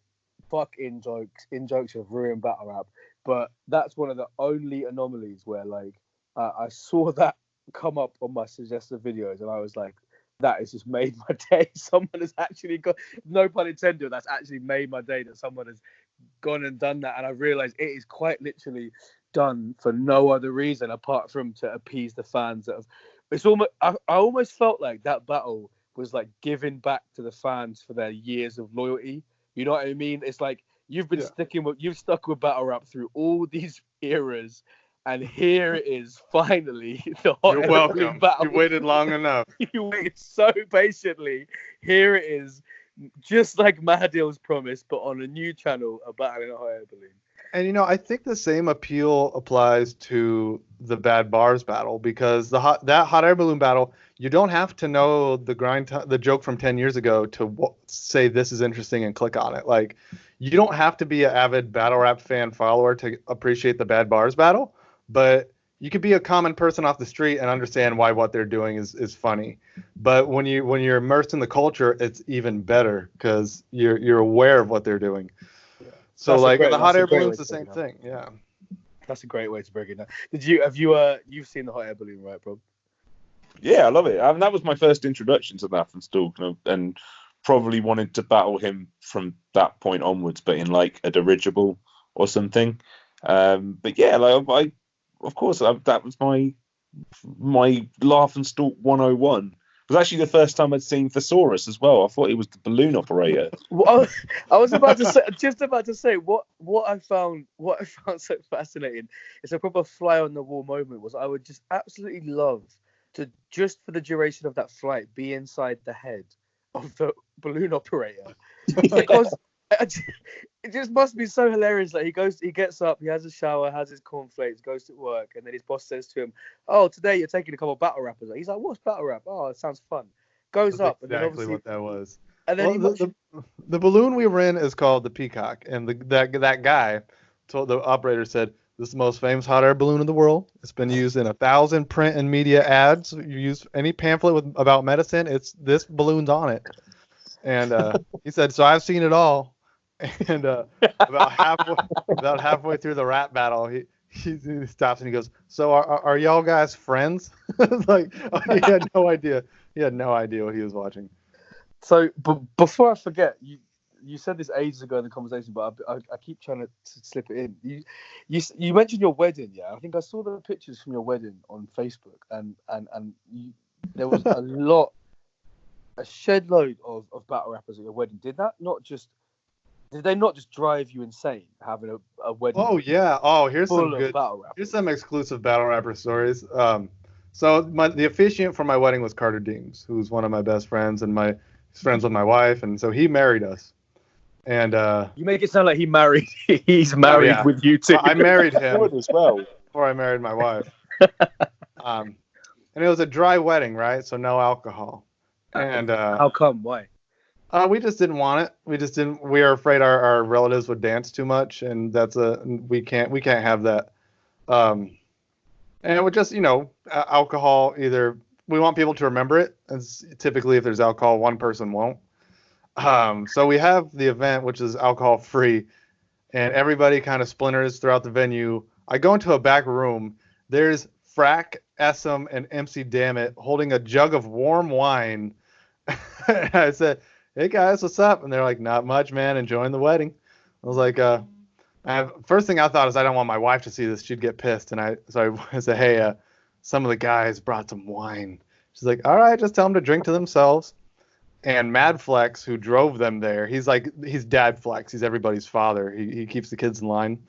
Speaker 1: fuck in jokes of ruined battle rap. But that's one of the only anomalies where like I saw that come up on my suggested videos, and I was like, that has just made my day. Someone has actually got, no pun intended, that's actually made my day that someone has gone and done that. And I realized it is quite literally done for no other reason apart from to appease the fans that have. It's almost, I almost felt like that battle was like giving back to the fans for their years of loyalty. You know what I mean? It's like you've been you've stuck with battle rap through all these eras, and here it is finally.
Speaker 3: You're welcome.
Speaker 1: Battle.
Speaker 3: You waited long enough.
Speaker 1: You waited so patiently. Here it is, just like Mahadil's promise, but on a new channel, a battle in a hot air balloon.
Speaker 3: And I think the same appeal applies to the Bad Bars battle, because that hot air balloon battle, you don't have to know the joke from 10 years ago to say this is interesting and click on it. Like, you don't have to be an avid battle rap fan follower to appreciate the Bad Bars battle, but you could be a common person off the street and understand why what they're doing is funny. But when you're immersed in the culture, it's even better because you're aware of what they're doing. So like the hot air balloon's the same thing. Yeah.
Speaker 1: That's a great way to break it down. You've seen the hot air balloon, right, Prob?
Speaker 2: Yeah, I love it. I mean, that was my first introduction to Nath and Stalk, and probably wanted to battle him from that point onwards, but in like a dirigible or something. But yeah, like of course, that was my Laugh and Stalk 101. It was actually the first time I'd seen Thesaurus as well. I thought he was the balloon operator.
Speaker 1: Well, I was about to say what I found so fascinating. It's a proper fly on the wall moment. Was I would just absolutely love to, just for the duration of that flight, be inside the head of the balloon operator, because it just must be so hilarious. Like he gets up, he has a shower, has his cornflakes, goes to work, and then his boss says to him, "Oh, today you're taking a couple of battle rappers." He's like, "What's battle rap? Oh, it sounds fun." Goes
Speaker 3: That's
Speaker 1: up,
Speaker 3: exactly, and then obviously what that was.
Speaker 1: And then
Speaker 3: the balloon we were in is called the Peacock, and that guy told the operator, said, "This is the most famous hot air balloon in the world. It's been used in 1,000 print and media ads. You use any pamphlet about medicine, this balloon's on it." And he said, "So I've seen it all." And about halfway through the rap battle, he stops and he goes, "So are y'all guys friends?" Like, he had no idea. He had no idea what he was watching.
Speaker 1: So, but before I forget, you said this ages ago in the conversation, but I keep trying to slip it in. You mentioned your wedding, yeah. I think I saw the pictures from your wedding on Facebook, and there was a shed load of battle rappers at your wedding. Did they not just drive you insane having a wedding?
Speaker 3: Oh yeah. Oh, here's
Speaker 1: some
Speaker 3: exclusive battle rapper stories. So the officiant for my wedding was Carter Deems, who's one of my best friends, and he's friends with my wife, and so he married us. And
Speaker 1: you make it sound like he's married with you too.
Speaker 3: I married him as well before I married my wife. And it was a dry wedding, right? So no alcohol. And
Speaker 1: how come? Why?
Speaker 3: We just didn't want it. We were afraid our relatives would dance too much, and we can't have that. And it would just, alcohol, either we want people to remember it, and typically if there's alcohol, one person won't. So we have the event, which is alcohol free, and everybody kind of splinters throughout the venue. I go into a back room. There's Frack, Essam, and MC Dammit holding a jug of warm wine. I said, "Hey guys, what's up?" And they're like, "Not much, man. Enjoying the wedding." I was like, first thing I thought is I don't want my wife to see this. She'd get pissed. And I said, "Hey, some of the guys brought some wine." She's like, "All right, just tell them to drink to themselves." And Mad Flex, who drove them there, he's Dad Flex. He's everybody's father. He keeps the kids in line.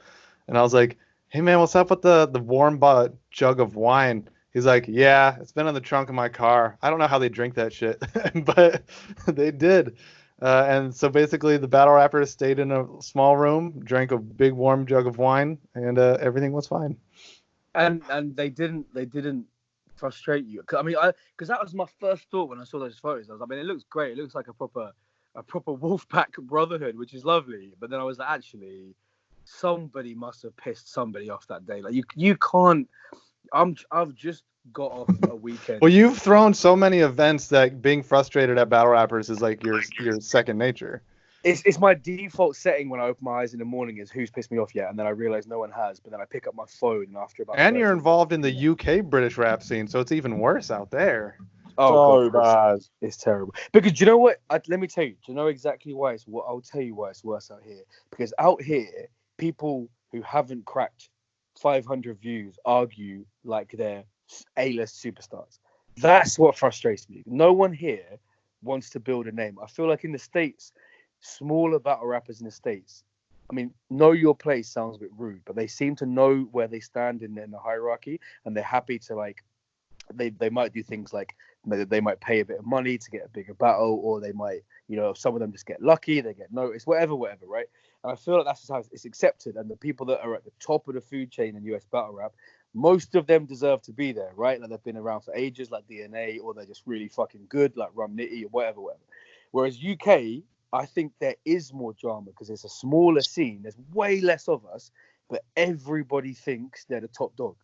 Speaker 3: And I was like, "Hey man, what's up with the warm jug of wine?" He's like, "Yeah, it's been in the trunk of my car. I don't know how they drink that shit," but they did. And so basically, the battle rappers stayed in a small room, drank a big warm jug of wine, and everything was fine.
Speaker 1: And they didn't frustrate you. I mean, because that was my first thought when I saw those photos. It looks great. It looks like a proper a proper Wolfpack brotherhood, which is lovely. But then I was like, actually, somebody must have pissed somebody off that day. Like you can't. I've just got off a weekend.
Speaker 3: Well, you've thrown so many events that being frustrated at battle rappers is like your second nature.
Speaker 1: It's my default setting when I open my eyes in the morning is who's pissed me off yet, and then I realize no one has. But then I pick up my phone and after about.
Speaker 3: And you're involved in the UK British rap scene, so it's even worse out there.
Speaker 2: Oh,
Speaker 1: God, it's terrible. Because do you know what? Let me tell you. Do you know exactly why it's what? I'll tell you why it's worse out here. Because out here, people who haven't cracked 500 views argue like they're A-list superstars. That's what frustrates me. No one here wants to build a name. I feel like in the States, smaller battle rappers in the States, I mean, know your place sounds a bit rude, but they seem to know where they stand in the hierarchy, and they're happy to like. They might do things like they might pay a bit of money to get a bigger battle, or they might, some of them just get lucky, they get noticed, whatever, right? And I feel like that's just how it's accepted. And the people that are at the top of the food chain in US battle rap, most of them deserve to be there, right? Like they've been around for ages, like DNA, or they're just really fucking good, like Rum Nitty or whatever. Whereas UK, I think there is more drama because it's a smaller scene. There's way less of us, but everybody thinks they're the top dog.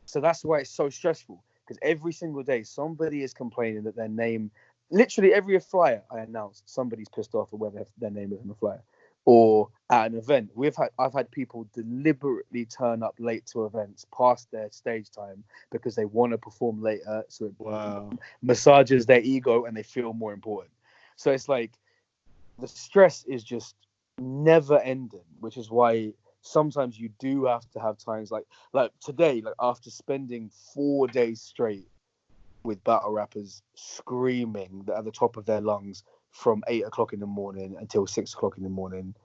Speaker 1: So that's why it's so stressful. Because every single day, somebody is complaining that their name, literally every flyer I announce, somebody's pissed off at whether their name is on the flyer. Or at an event, I've had people deliberately turn up late to events past their stage time because they want to perform later. So it massages their ego and they feel more important. So it's like the stress is just never ending, which is why sometimes you do have to have times like today, like after spending 4 days straight with battle rappers screaming at the top of their lungs from 8 o'clock in the morning until 6 o'clock in the morning,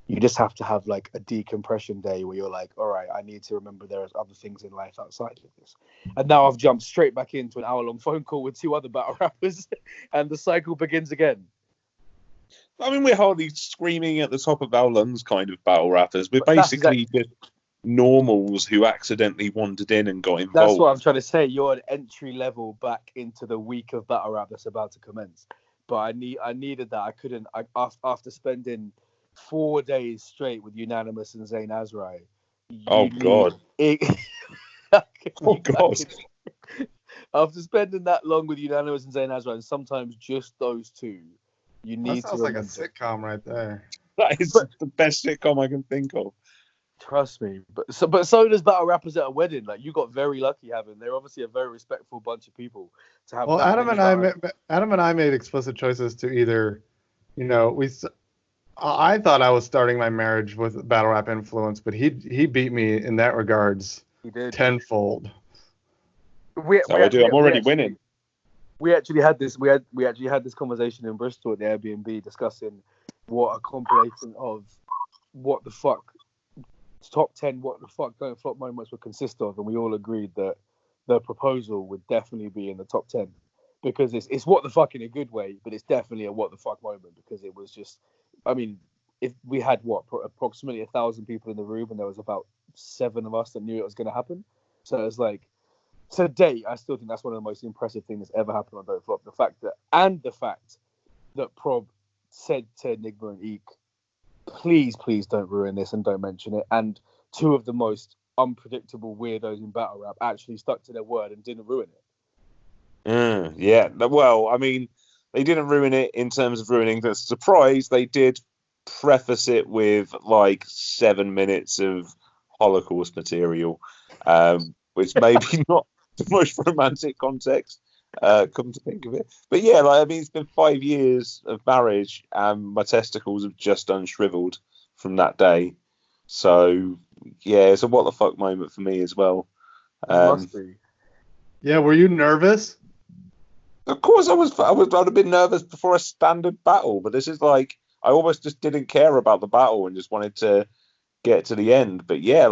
Speaker 1: you just have to have like a decompression day where you're like, all right, I need to remember there are other things in life outside of this. And now I've jumped straight back into an hour-long phone call with 2 other battle rappers and the cycle begins again.
Speaker 2: I mean, we're hardly screaming at the top of our lungs kind of battle rappers. We're basically just normals who accidentally wandered in and got involved.
Speaker 1: That's what I'm trying to say. You're an entry level back into the week of battle rap that's about to commence. But I needed that. I couldn't. After spending 4 days straight with Unanimous and Zayn Azrai.
Speaker 2: Oh God.
Speaker 1: Oh God. After spending that long with Unanimous and Zayn Azrai, and sometimes just those two. You need
Speaker 3: that sounds
Speaker 1: to
Speaker 3: like a sitcom right there.
Speaker 2: That is the best sitcom I can think of.
Speaker 1: Trust me, but so does battle rappers at a wedding. Like you got very lucky having. They're obviously a very respectful bunch of people to have.
Speaker 3: Well, Adam and I made explicit choices to either, I thought I was starting my marriage with battle rap influence, but he beat me in that regards.
Speaker 1: He did
Speaker 3: tenfold.
Speaker 2: I do. I'm already winning.
Speaker 1: We actually had this. We actually had this conversation in Bristol at the Airbnb discussing what a compilation of what the fuck top 10 what the fuck don't flop moments would consist of, and we all agreed that the proposal would definitely be in the top 10 because it's what the fuck in a good way, but it's definitely a what the fuck moment because it was just. I mean, if we had approximately 1,000 people in the room, and there was about 7 of us that knew it was going to happen, so it was like. To date, I still think that's one of the most impressive things that's ever happened on Don't Flop. The fact that Prob said to Enigma and Eek, please don't ruin this and don't mention it. And 2 of the most unpredictable weirdos in battle rap actually stuck to their word and didn't ruin it.
Speaker 2: Yeah. Well, I mean, they didn't ruin it in terms of ruining the surprise. They did preface it with like 7 minutes of Holocaust material, which maybe not the most romantic context, come to think of it. But yeah, it's been 5 years of marriage and my testicles have just unshriveled from that day. So yeah, it's a what the fuck moment for me as well.
Speaker 1: Must be.
Speaker 3: Yeah, were you nervous?
Speaker 2: Of course I was. I'd have been nervous before a standard battle, but this is like I almost just didn't care about the battle and just wanted to get to the end. But yeah,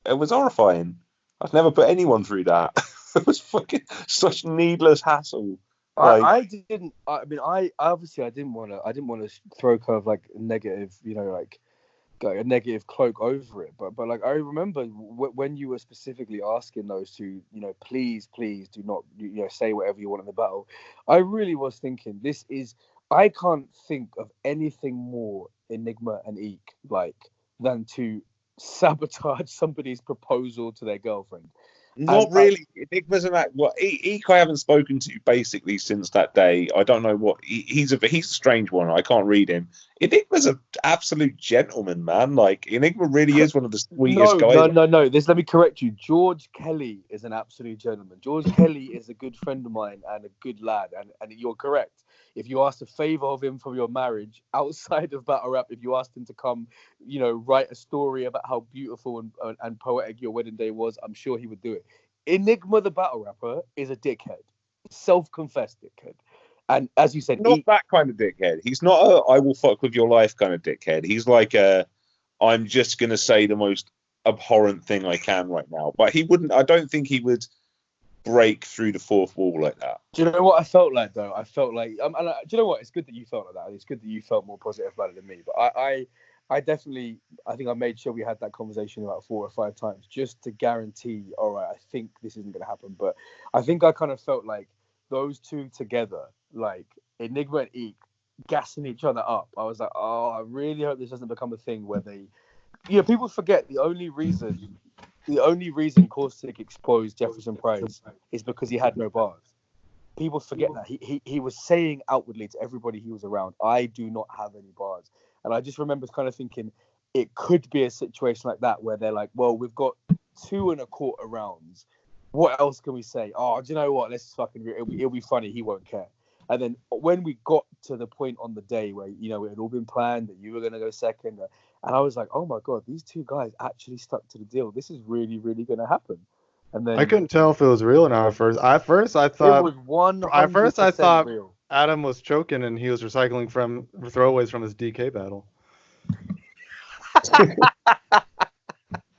Speaker 2: it was horrifying. I've never put anyone through that. It was fucking such needless hassle.
Speaker 1: I didn't. I mean, I didn't want to throw kind of like negative, like a negative cloak over it. But like I remember when you were specifically asking those two, please do not, say whatever you want in the battle. I really was thinking this is. I can't think of anything more Enigma and Eek than to sabotage somebody's proposal to their girlfriend.
Speaker 2: Not really. Enigma's an act. Well, Eek I haven't spoken to basically since that day. I don't know what he's a strange one. I can't read him. Enigma's an absolute gentleman, man. Like Enigma really is one of the sweetest guys.
Speaker 1: No. Let me correct you. George Kelly is an absolute gentleman. George Kelly is a good friend of mine and a good lad. And you're correct. If you asked a favor of him for your marriage outside of battle rap, if you asked him to come, write a story about how beautiful and poetic your wedding day was, I'm sure he would do it. Enigma, the battle rapper, is a dickhead, self-confessed dickhead. And as you said,
Speaker 2: not that kind of dickhead. He's not a "I will fuck with your life" kind of dickhead. He's like I'm just gonna say the most abhorrent thing I can right now. But he wouldn't. I don't think he would break through the fourth wall like that.
Speaker 1: Do you know what I felt like though? I felt like, do you know what? It's good that you felt like that. It's good that you felt more positive about it than me. But I definitely, I think I made sure we had that conversation about 4 or 5 times just to guarantee, all right, I think this isn't going to happen. But I think I kind of felt like those two together, like Enigma and Eek, gassing each other up. I was like, oh, I really hope this doesn't become a thing where they, people forget the only reason Caustic exposed Jefferson Price is because he had no bars. People forget that. He was saying outwardly to everybody he was around, I do not have any bars. And I just remember kind of thinking it could be a situation like that where they're like, well, we've got 2 1/4 rounds. What else can we say? Oh, do you know what? Let's just fucking, it'll be funny. He won't care. And then when we got to the point on the day where, it had all been planned that you were going to go second. And I was like, oh my God, these 2 guys actually stuck to the deal. This is really, really going to happen. And then
Speaker 3: I couldn't tell if it was real or not at first. I thought
Speaker 1: it was 100% real.
Speaker 3: Adam was choking and he was recycling from throwaways from his DK battle.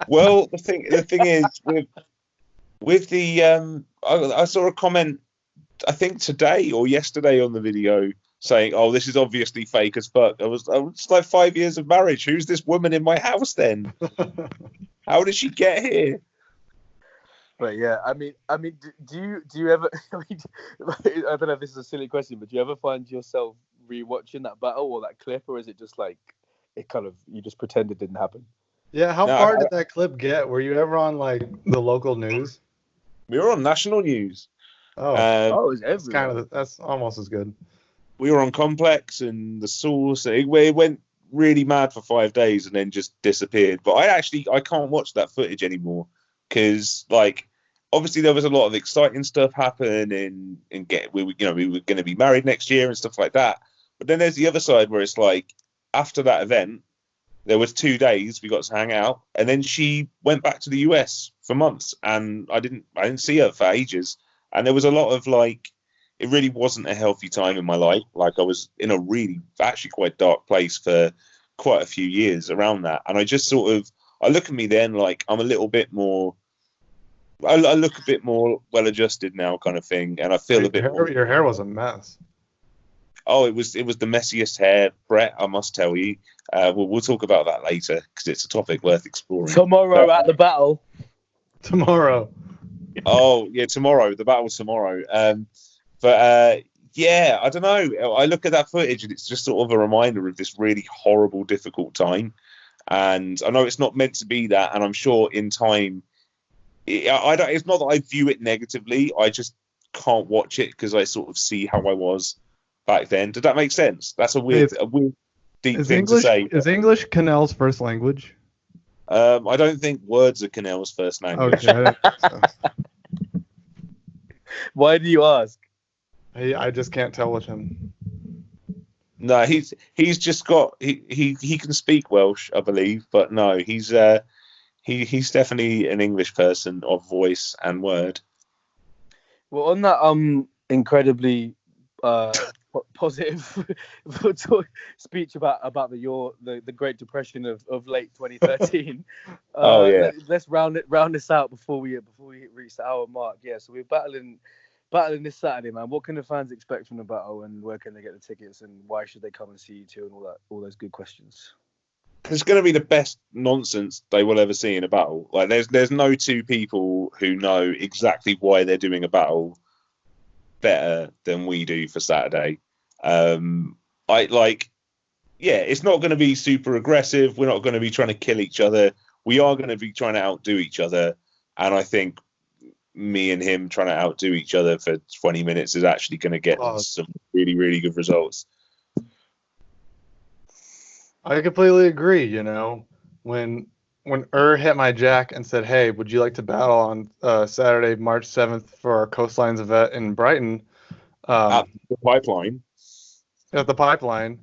Speaker 2: Well, the thing is with the I saw a comment, I think today or yesterday on the video saying, "Oh, this is obviously fake as fuck." I was like 5 years of marriage. Who's this woman in my house then? How did she get here?
Speaker 1: But yeah, I mean, do you ever? I don't know if this is a silly question, but do you ever find yourself rewatching that battle or that clip, or is it just like it kind of you just pretend it didn't happen?
Speaker 3: Yeah, how far did that clip get? Were you ever on like the local news?
Speaker 2: We were on national news.
Speaker 3: Oh,
Speaker 1: it was everywhere.
Speaker 3: That's almost as good.
Speaker 2: We were on Complex and the Source. It went really mad for 5 days and then just disappeared. But I can't watch that footage anymore because like obviously there was a lot of exciting stuff happening and we were going to be married next year and stuff like that. But then there's the other side where it's like after that event there was 2 days we got to hang out and then she went back to the US for months and I didn't see her for ages. And there was a lot of like, it really wasn't a healthy time in my life. Like I was in a really actually quite dark place for quite a few years around that. And I just I look at me then like I'm a little bit more, I look a bit more well adjusted now kind of thing. And I feel
Speaker 3: your hair was a mess.
Speaker 2: Oh, it was the messiest hair, Brett, I must tell you. We'll talk about that later because it's a topic worth exploring.
Speaker 1: Tomorrow at the battle.
Speaker 3: Tomorrow.
Speaker 2: Oh, yeah, tomorrow. The battle's tomorrow. Yeah, I don't know. I look at that footage and it's just sort of a reminder of this really horrible, difficult time. And I know it's not meant to be that. And I'm sure in time, it's not that I view it negatively. I just can't watch it because I sort of see how I was back then. Did that make sense? That's a weird deep thing to say.
Speaker 3: Is English Canel's first language?
Speaker 2: I don't think words are Canel's first language.
Speaker 3: Okay.
Speaker 1: Why do you ask?
Speaker 3: I just can't tell with him.
Speaker 2: No, he's just got he can speak Welsh, I believe, but no, he's definitely an English person of voice and word.
Speaker 1: Well, on that incredibly positive speech about the Great Depression of late 2013.
Speaker 2: Oh yeah.
Speaker 1: Let's round this out before we reach the hour mark. Yeah, so we're battling this Saturday, man. What can the fans expect from the battle, and where can they get the tickets, and why should they come and see you two, and all those good questions?
Speaker 2: It's going to be the best nonsense they will ever see in a battle. Like there's no 2 people who know exactly why they're doing a battle better than we do for Saturday. it's not going to be super aggressive. We're not going to be trying to kill each other. We are going to be trying to outdo each other. And I think me and him trying to outdo each other for 20 minutes is actually going to get some really, really good results.
Speaker 3: I completely agree. When hit my jack and said, "Hey, would you like to battle on Saturday, March 7th for our Coastlines event in Brighton?"
Speaker 2: At the Pipeline.
Speaker 3: At the Pipeline,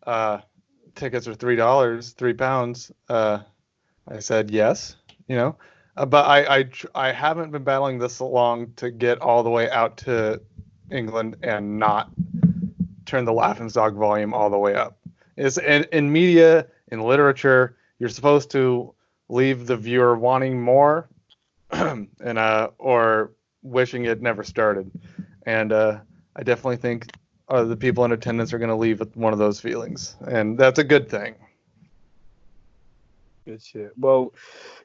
Speaker 3: tickets are £3, £3. I said yes. But I haven't been battling this long to get all the way out to England and not turn the Laughingstock volume all the way up. It's in media, in literature, you're supposed to leave the viewer wanting more and or wishing it never started. And I definitely think the people in attendance are going to leave with one of those feelings, and that's a good thing.
Speaker 1: Good shit. Well,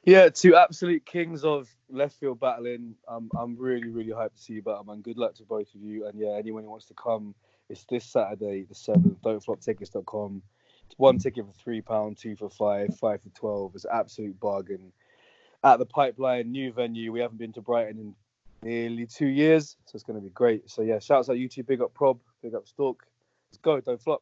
Speaker 1: yeah, two absolute kings of left field battling. I'm really, really hyped to see you battle, man. Good luck to both of you. And yeah, anyone who wants to come, it's this Saturday, the 7th. Don'tFlopTickets.com. It's one ticket for £3, two for £5, 5 for 12. It's an absolute bargain. At the Pipeline, new venue. We haven't been to Brighton in nearly 2 years, so it's going to be great. So yeah, shouts out you two. Big up Prob, big up Stalk. Let's go. Don't flop.